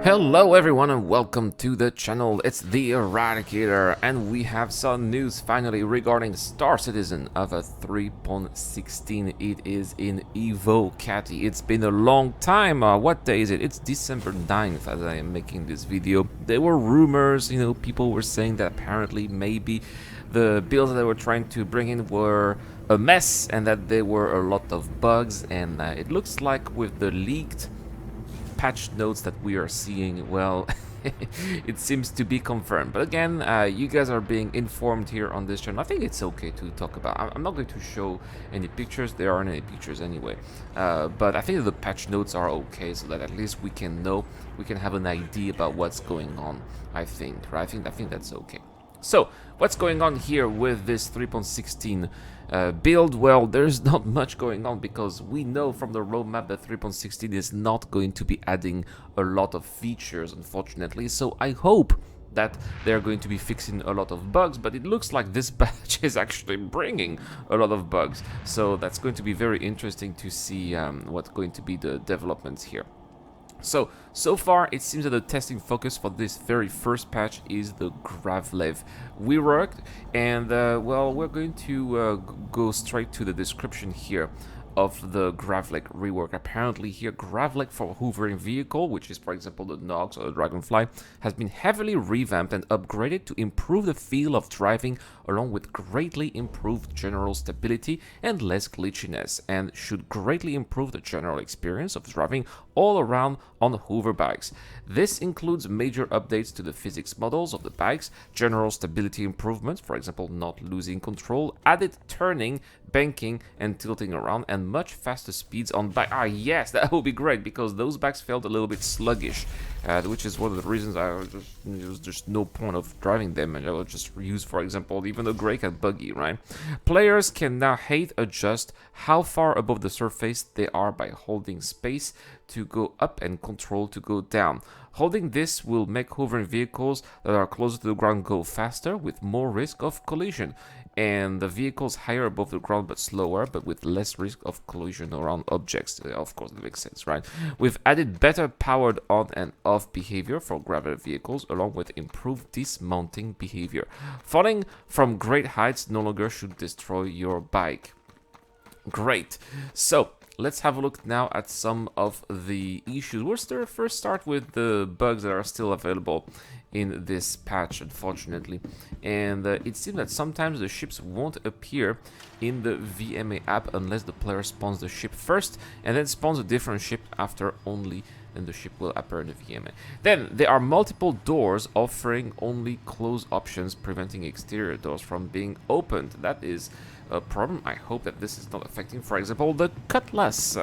Hello everyone and welcome to the channel. It's the Eradicator and we have some news finally regarding Star Citizen of a 3.16. It is in Evocati. It's been a long time. What day is it? It's December 9th as I am making this video. There were rumors, people were saying that apparently maybe the builds that they were trying to bring in were a mess and that there were a lot of bugs, and it looks like with the leaked patch notes that we are seeing, well, it seems to be confirmed. But again, you guys are being informed here on this channel. I think it's okay to talk about. I'm not going to show any pictures. There aren't any pictures anyway. But I think the patch notes are okay, so that at least we can know, we can have an idea about what's going on. I think, right? I think that's okay. So, what's going on here with this 3.16 build? Well, there's not much going on because we know from the roadmap that 3.16 is not going to be adding a lot of features, unfortunately. So I hope that they're going to be fixing a lot of bugs, but it looks like this patch is actually bringing a lot of bugs. So that's going to be very interesting to see what's going to be the developments here. So far, it seems that the testing focus for this very first patch is the Gravlev rework, and well, we're going to go straight to the description here of the Gravlev rework. Apparently here, Gravlev for hovering vehicle, which is for example the Nox or the Dragonfly, has been heavily revamped and upgraded to improve the feel of driving, along with greatly improved general stability and less glitchiness, and should greatly improve the general experience of driving all around on hover bikes. This includes major updates to the physics models of the bikes, general stability improvements, for example not losing control, added turning, banking and tilting around, and much faster speeds on bike. Yes, that would be great, because those bikes felt a little bit sluggish, which is one of the reasons there was just no point of driving them, and I would just use, for example, even the Grey Cat buggy, right? Players can now adjust how far above the surface they are by holding space to go up and control to go down. Holding this will make hovering vehicles that are closer to the ground go faster with more risk of collision, and the vehicles higher above the ground but slower but with less risk of collision around objects. Of course, that makes sense, right? We've added better powered on and off behavior for gravel vehicles, along with improved dismounting behavior. Falling from great heights no longer should destroy your bike. Great. So let's have a look now at some of the issues. We'll first start with the bugs that are still available in this patch, unfortunately. And it seems that sometimes the ships won't appear in the VMA app unless the player spawns the ship first and then spawns a different ship after only, then the ship will appear in the VMA. Then there are multiple doors offering only close options, preventing exterior doors from being opened. That is a problem. I hope that this is not affecting, for example, the Cutlass,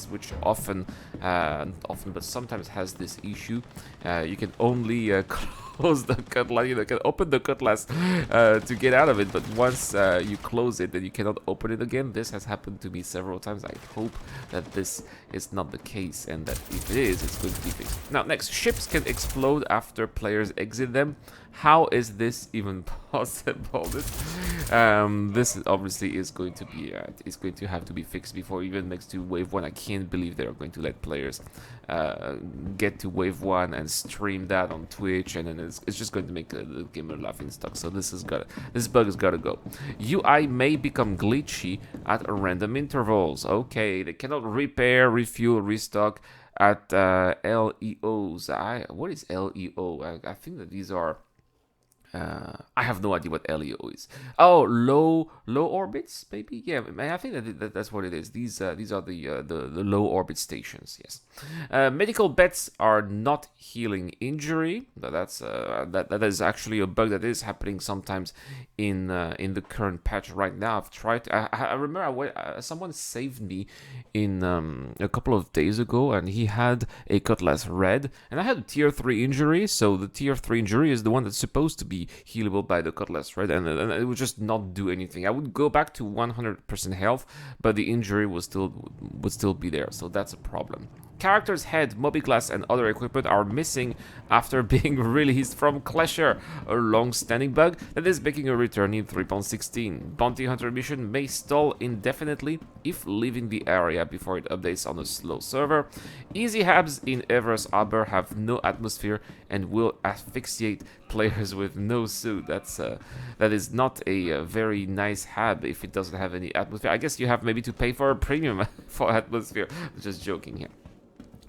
which often but sometimes has this issue. You can only close the Cutlass, you can open the Cutlass to get out of it, but once you close it, then you cannot open it again. This has happened to me several times. I hope that this is not the case, and that if it is, it's going to be fixed. Now, next, ships can explode after players exit them. How is this even possible? This obviously is going to be have to be fixed before it even makes to wave 1. I can't believe they are going to let players get to wave 1 and stream that on Twitch, and then it's just going to make the gamer laughing stock. So this bug has got to go. UI may become glitchy at random intervals. Okay, they cannot repair, refuel, restock at LEOs. What is LEO? I think that these are I have no idea what LEO is. Oh, low orbits, maybe. Yeah, I think that's what it is. These are the low orbit stations. Yes. Medical bets are not healing injury. That is actually a bug that is happening sometimes in the current patch right now. I've tried. I remember someone saved me in a couple of days ago, and he had a Cutlass Red, and I had a tier 3 injury. So the tier 3 injury is the one that's supposed to be healable by the Cutlass, right? And it would just not do anything. I would go back to 100% health, but the injury would still be there. So that's a problem. Character's head, Mobiglass, and other equipment are missing after being released from Clasher, a long-standing bug that is making a return in 3.16. Bounty Hunter mission may stall indefinitely if leaving the area before it updates on a slow server. Easy habs in Everest Arbor have no atmosphere and will asphyxiate players with no suit. That is not a very nice hab if it doesn't have any atmosphere. I guess you have maybe to pay for a premium for atmosphere. Just joking here.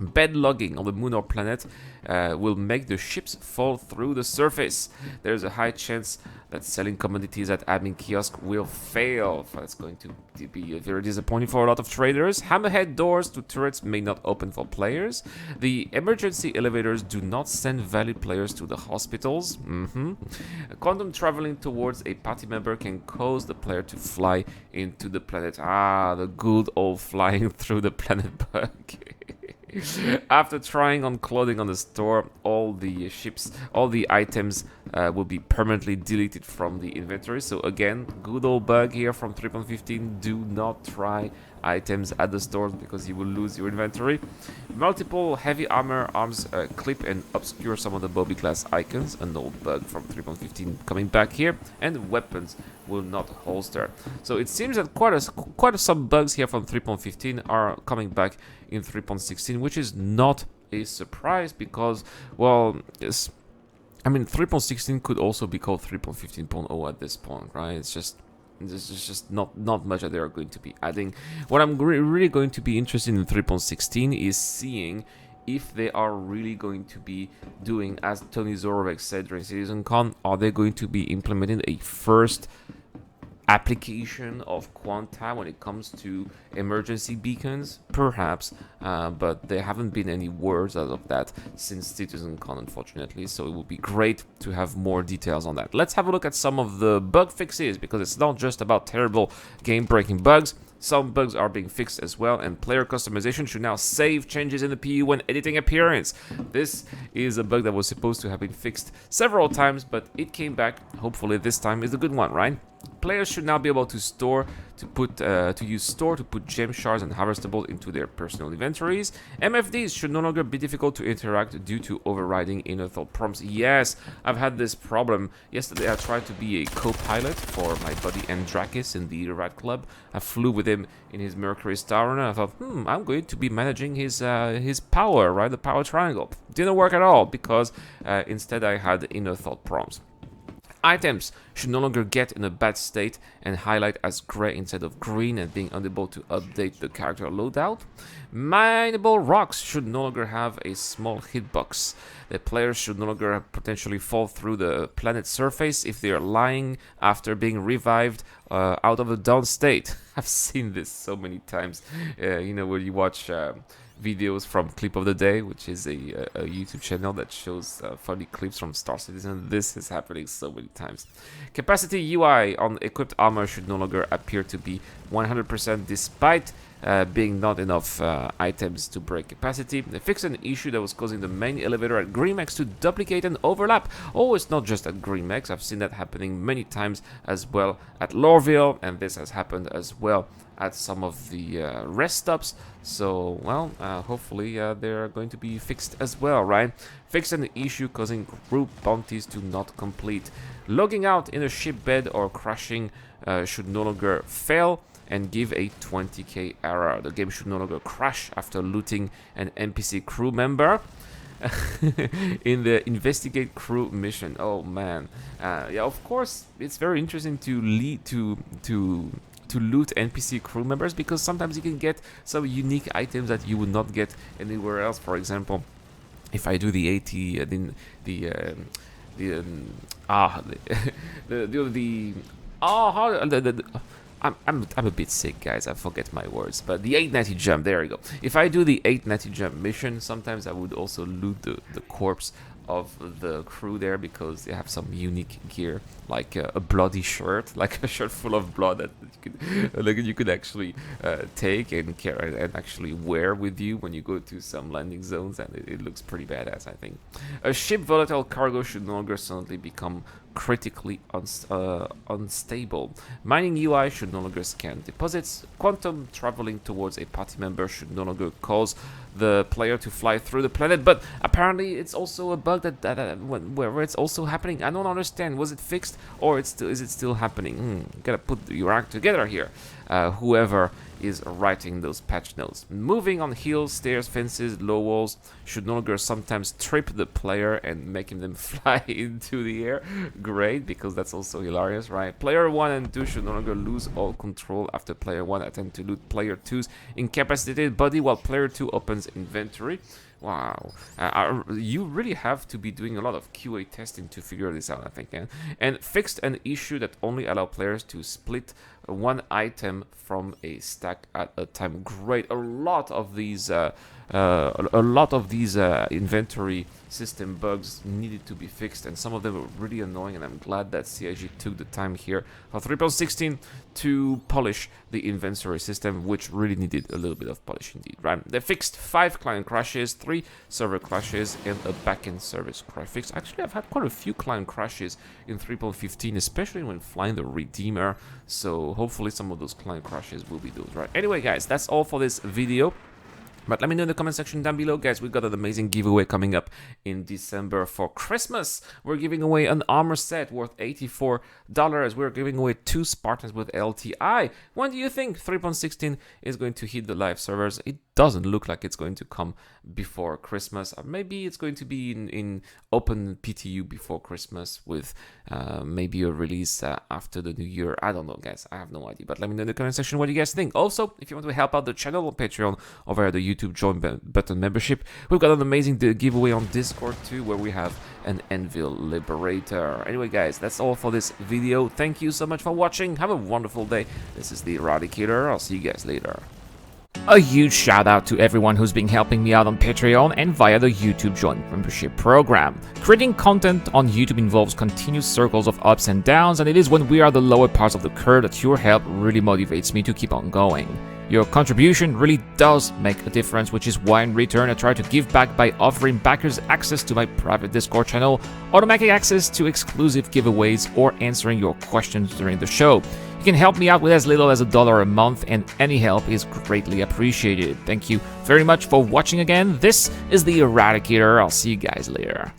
Bed logging on the moon or planet will make the ships fall through the surface. There's a high chance that selling commodities at admin kiosk will fail. That's going to be very disappointing for a lot of traders. Hammerhead doors to turrets may not open for players. The emergency elevators do not send valid players to the hospitals. Quantum traveling towards a party member can cause the player to fly into the planet. Ah, the good old flying through the planet bug. After trying on clothing on the store, all the items will be permanently deleted from the inventory. So again, good old bug here from 3.15. Do not try items at the stores because you will lose your inventory. Multiple heavy armor arms clip and obscure some of the Bobby class icons. An old bug from 3.15 coming back here. And weapons will not holster. So it seems that quite some bugs here from 3.15 are coming back in 3.16, which is not a surprise because, well, yes, I mean 3.16 could also be called 3.15.0 at this point, right? It's just there's just not much that they are going to be adding. What I'm really going to be interested in 3.16 is seeing if they are really going to be doing, as Tony Zorovec said during CitizenCon, are they going to be implementing a first application of Quanta when it comes to emergency beacons? Perhaps, but there haven't been any words out of that since CitizenCon, unfortunately, so it would be great to have more details on that. Let's have a look at some of the bug fixes, because it's not just about terrible game-breaking bugs. Some bugs are being fixed as well, and player customization should now save changes in the PU when editing appearance. This is a bug that was supposed to have been fixed several times, but it came back. Hopefully this time is a good one, right? Players should now be able to use store to put gem shards and harvestables into their personal inventories. MFDs should no longer be difficult to interact due to overriding inner thought prompts. Yes, I've had this problem. Yesterday I tried to be a co-pilot for my buddy Andrakis in the Rat Club. I flew with him in his Mercury Star Runner. I thought, I'm going to be managing his power, right? The power triangle. Didn't work at all because instead I had inner thought prompts. Items should no longer get in a bad state and highlight as gray instead of green and being unable to update the character loadout. Mineable rocks should no longer have a small hitbox. The players should no longer potentially fall through the planet's surface if they are lying after being revived out of a down state. I've seen this so many times. Where you watch videos from Clip of the Day, which is a YouTube channel that shows funny clips from Star Citizen. This is happening so many times. Capacity UI on equipped armor should no longer appear to be 100% despite being not enough items to break capacity. They fixed an issue that was causing the main elevator at Grimex to duplicate and overlap. Oh, it's not just at Grimex. I've seen that happening many times as well at Lorville, and this has happened as well at some of the rest stops. So, well, hopefully they're going to be fixed as well, right? Fix an issue causing group bounties to not complete. Logging out in a ship bed or crashing should no longer fail and give a 20k error. The game should no longer crash after looting an NPC crew member. In the investigate crew mission. Oh man, yeah, of course it's very interesting to loot NPC crew members, because sometimes you can get some unique items that you would not get anywhere else. For example, if I do the I'm a bit sick, guys. I forget my words. But the 890 jump, there you go. If I do the 890 jump mission, sometimes I would also loot the corpse of the crew there, because they have some unique gear, like a bloody shirt, like a shirt full of blood that you could actually take and carry and actually wear with you when you go to some landing zones, and it looks pretty badass, I think. A ship volatile cargo should no longer suddenly become critically unstable. Mining UI should no longer scan deposits. Quantum traveling towards a party member should no longer cause the player to fly through the planet. But apparently it's also a bug where it's also happening. I don't understand. Was it fixed, or is it still happening? Gotta put your act together here. Whoever is writing those patch notes. Moving on hills, stairs, fences, low walls should no longer sometimes trip the player and making them fly into the air. Great, because that's also hilarious, right? Player 1 and 2 should no longer lose all control after player 1 attempt to loot player 2's incapacitated body while player 2 opens inventory. Wow, you really have to be doing a lot of QA testing to figure this out, I think. And fixed an issue that only allow players to split one item from a stack at a time. Great, a lot of these inventory system bugs needed to be fixed, and some of them were really annoying, and I'm glad that CIG took the time here for 3.16 to polish the inventory system, which really needed a little bit of polish indeed, right? They fixed 5 client crashes, 3 server crashes, and a backend service crash fix. Actually, I've had quite a few client crashes in 3.15, especially when flying the Redeemer, so hopefully some of those client crashes will be those, right? Anyway, guys, that's all for this video. But let me know in the comment section down below, guys. We've got an amazing giveaway coming up in December for Christmas. We're giving away an armor set worth $84. We're giving away 2 Spartans with LTI. When do you think 3.16 is going to hit the live servers? It doesn't look like it's going to come before Christmas. Maybe it's going to be in open PTU before Christmas with maybe a release after the new year. I don't know, guys. I have no idea. But let me know in the comment section what you guys think. Also, if you want to help out the channel on Patreon or via the YouTube join button membership, we've got an amazing giveaway on Discord too, where we have an Anvil Liberator. Anyway, guys, that's all for this video. Thank you so much for watching. Have a wonderful day. This is the Eradicator. I'll see you guys later. A huge shout out to everyone who's been helping me out on Patreon and via the YouTube Join membership program. Creating content on YouTube involves continuous circles of ups and downs, and it is when we are the lower parts of the curve that your help really motivates me to keep on going. Your contribution really does make a difference, which is why in return I try to give back by offering backers access to my private Discord channel, automatic access to exclusive giveaways, or answering your questions during the show. You can help me out with as little as $1 a month, and any help is greatly appreciated. Thank you very much for watching again. This is the Eradicator. I'll see you guys later.